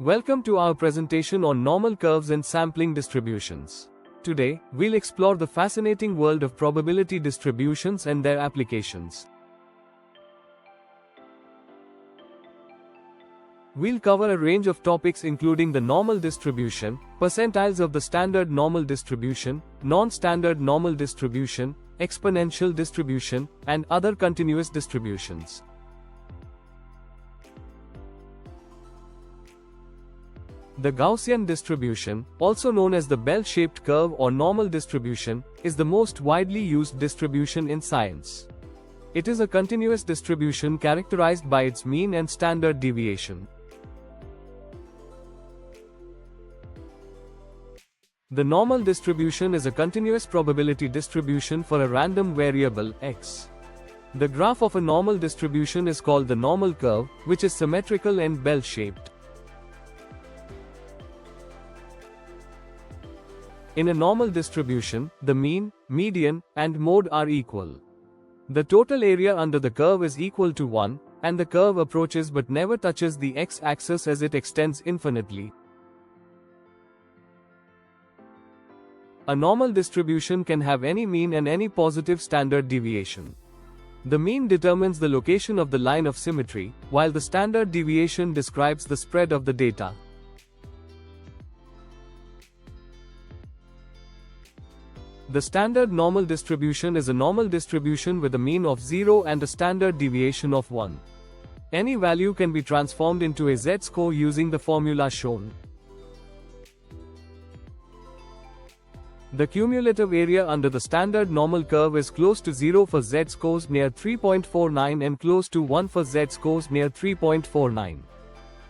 Welcome to our presentation on normal curves and sampling distributions. Today, we'll explore the fascinating world of probability distributions and their applications. We'll cover a range of topics including the normal distribution, percentiles of the standard normal distribution, non-standard normal distribution, exponential distribution, and other continuous distributions. The Gaussian distribution, also known as the bell-shaped curve or normal distribution, is the most widely used distribution in science. It is a continuous distribution characterized by its mean and standard deviation. The normal distribution is a continuous probability distribution for a random variable, x. The graph of a normal distribution is called the normal curve, which is symmetrical and bell-shaped. In a normal distribution, the mean, median, and mode are equal. The total area under the curve is equal to 1, and the curve approaches but never touches the x-axis as it extends infinitely. A normal distribution can have any mean and any positive standard deviation. The mean determines the location of the line of symmetry, while the standard deviation describes the spread of the data. The standard normal distribution is a normal distribution with a mean of 0 and a standard deviation of 1. Any value can be transformed into a z-score using the formula shown. The cumulative area under the standard normal curve is close to 0 for z-scores near 3.49 and close to 1 for z-scores near 3.49.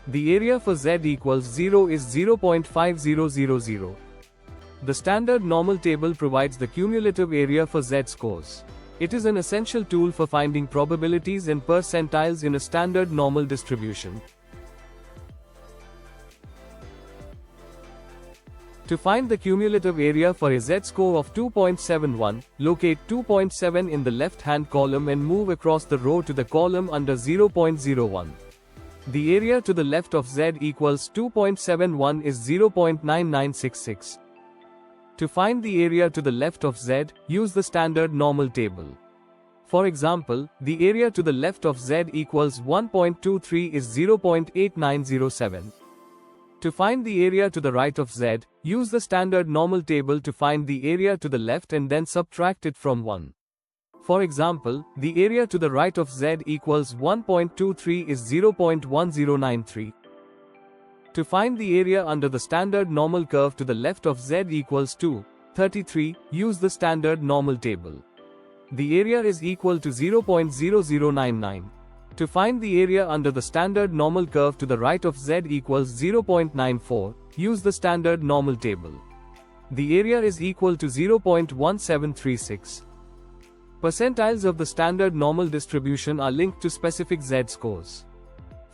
The area for z equals 0 is 0.5000. The standard normal table provides the cumulative area for z-scores. It is an essential tool for finding probabilities and percentiles in a standard normal distribution. To find the cumulative area for a z-score of 2.71, locate 2.7 in the left-hand column and move across the row to the column under 0.01. The area to the left of z equals 2.71 is 0.9966. To find the area to the left of z, use the standard normal table. For example, the area to the left of z equals 1.23 is 0.8907. To find the area to the right of z, use the standard normal table to find the area to the left and then subtract it from 1. For example, the area to the right of z equals 1.23 is 0.1093. To find the area under the standard normal curve to the left of z equals 2.33, use the standard normal table. The area is equal to 0.0099. To find the area under the standard normal curve to the right of z equals 0.94, use the standard normal table. The area is equal to 0.1736. Percentiles of the standard normal distribution are linked to specific z-scores.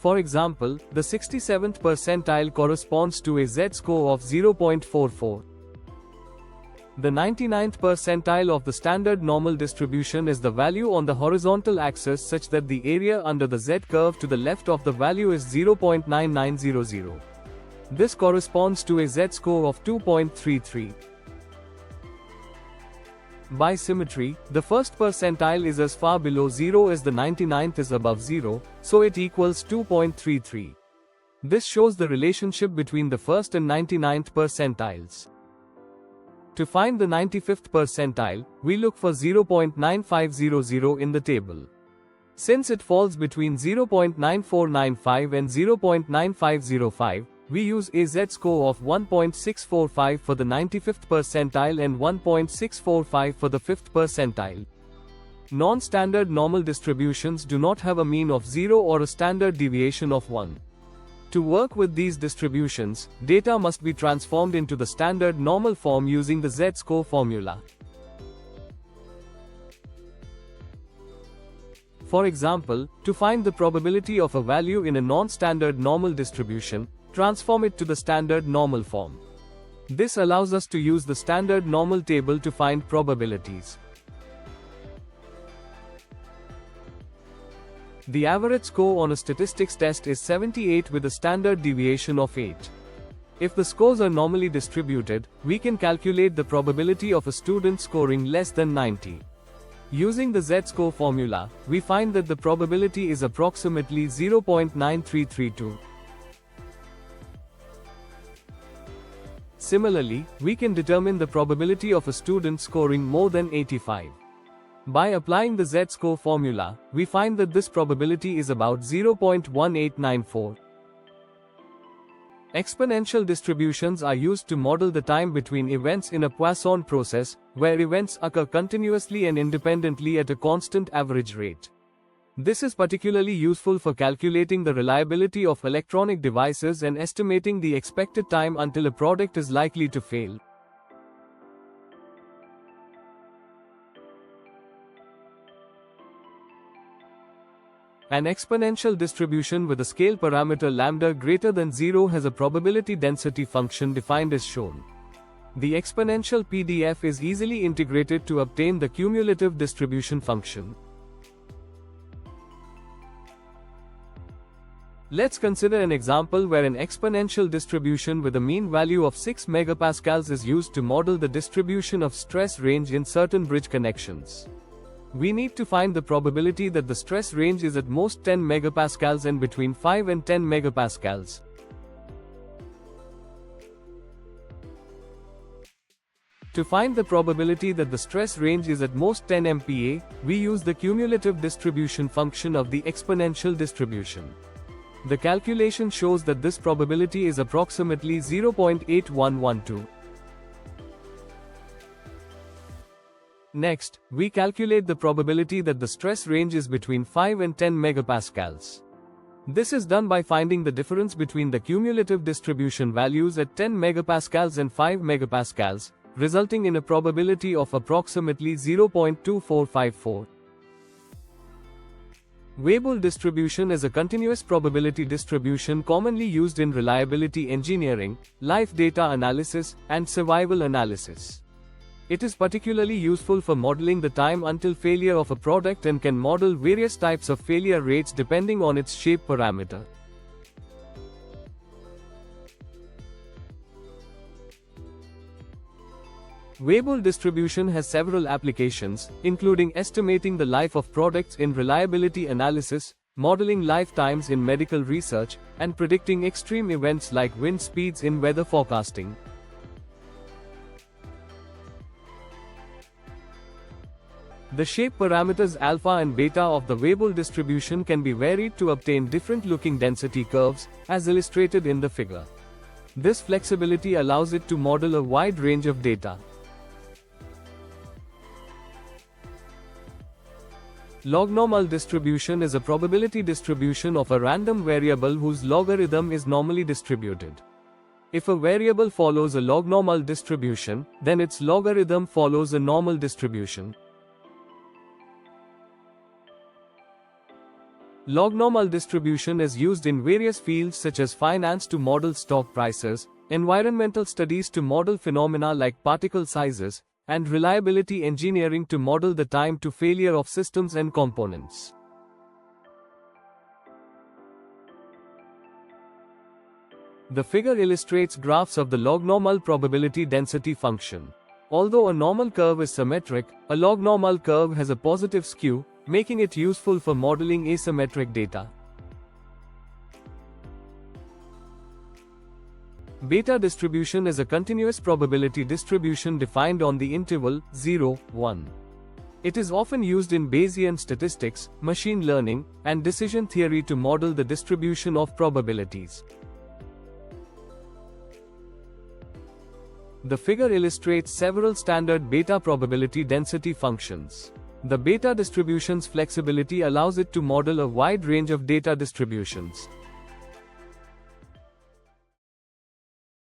For example, the 67th percentile corresponds to a z-score of 0.44. The 99th percentile of the standard normal distribution is the value on the horizontal axis such that the area under the z-curve to the left of the value is 0.9900. This corresponds to a z-score of 2.33. By symmetry, the first percentile is as far below 0 as the 99th is above 0, so it equals 2.33. This shows the relationship between the first and 99th percentiles. To find the 95th percentile, we look for 0.9500 in the table. Since it falls between 0.9495 and 0.9505, we use a z-score of 1.645 for the 95th percentile and 1.645 for the 5th percentile. Non-standard normal distributions do not have a mean of 0 or a standard deviation of 1. To work with these distributions, data must be transformed into the standard normal form using the z-score formula. For example, to find the probability of a value in a non-standard normal distribution, transform it to the standard normal form. This allows us to use the standard normal table to find probabilities. The average score on a statistics test is 78 with a standard deviation of 8. If the scores are normally distributed, we can calculate the probability of a student scoring less than 90. Using the Z-score formula, we find that the probability is approximately 0.9332. Similarly, we can determine the probability of a student scoring more than 85. By applying the Z-score formula, we find that this probability is about 0.1894. Exponential distributions are used to model the time between events in a Poisson process, where events occur continuously and independently at a constant average rate. This is particularly useful for calculating the reliability of electronic devices and estimating the expected time until a product is likely to fail. An exponential distribution with a scale parameter lambda greater than 0 has a probability density function defined as shown. The exponential PDF is easily integrated to obtain the cumulative distribution function. Let's consider an example where an exponential distribution with a mean value of 6 megapascals is used to model the distribution of stress range in certain bridge connections. We need to find the probability that the stress range is at most 10 megapascals and between 5 and 10 megapascals. To find the probability that the stress range is at most 10 MPa, we use the cumulative distribution function of the exponential distribution. The calculation shows that this probability is approximately 0.8112. Next, we calculate the probability that the stress range is between 5 and 10 megapascals. This is done by finding the difference between the cumulative distribution values at 10 megapascals and 5 megapascals, resulting in a probability of approximately 0.2454. Weibull distribution is a continuous probability distribution commonly used in reliability engineering, life data analysis, and survival analysis. It is particularly useful for modeling the time until failure of a product and can model various types of failure rates depending on its shape parameter. Weibull distribution has several applications, including estimating the life of products in reliability analysis, modeling lifetimes in medical research, and predicting extreme events like wind speeds in weather forecasting. The shape parameters alpha and beta of the Weibull distribution can be varied to obtain different-looking density curves, as illustrated in the figure. This flexibility allows it to model a wide range of data. Log-normal distribution is a probability distribution of a random variable whose logarithm is normally distributed. If a variable follows a log-normal distribution, then its logarithm follows a normal distribution. Log-normal distribution is used in various fields such as finance to model stock prices, environmental studies to model phenomena like particle sizes, and reliability engineering to model the time to failure of systems and components. The figure illustrates graphs of the log-normal probability density function. Although a normal curve is symmetric, a log-normal curve has a positive skew, making it useful for modeling asymmetric data. Beta distribution is a continuous probability distribution defined on the interval 0, 1. It is often used in Bayesian statistics, machine learning, and decision theory to model the distribution of probabilities. The figure illustrates several standard beta probability density functions. The beta distribution's flexibility allows it to model a wide range of data distributions.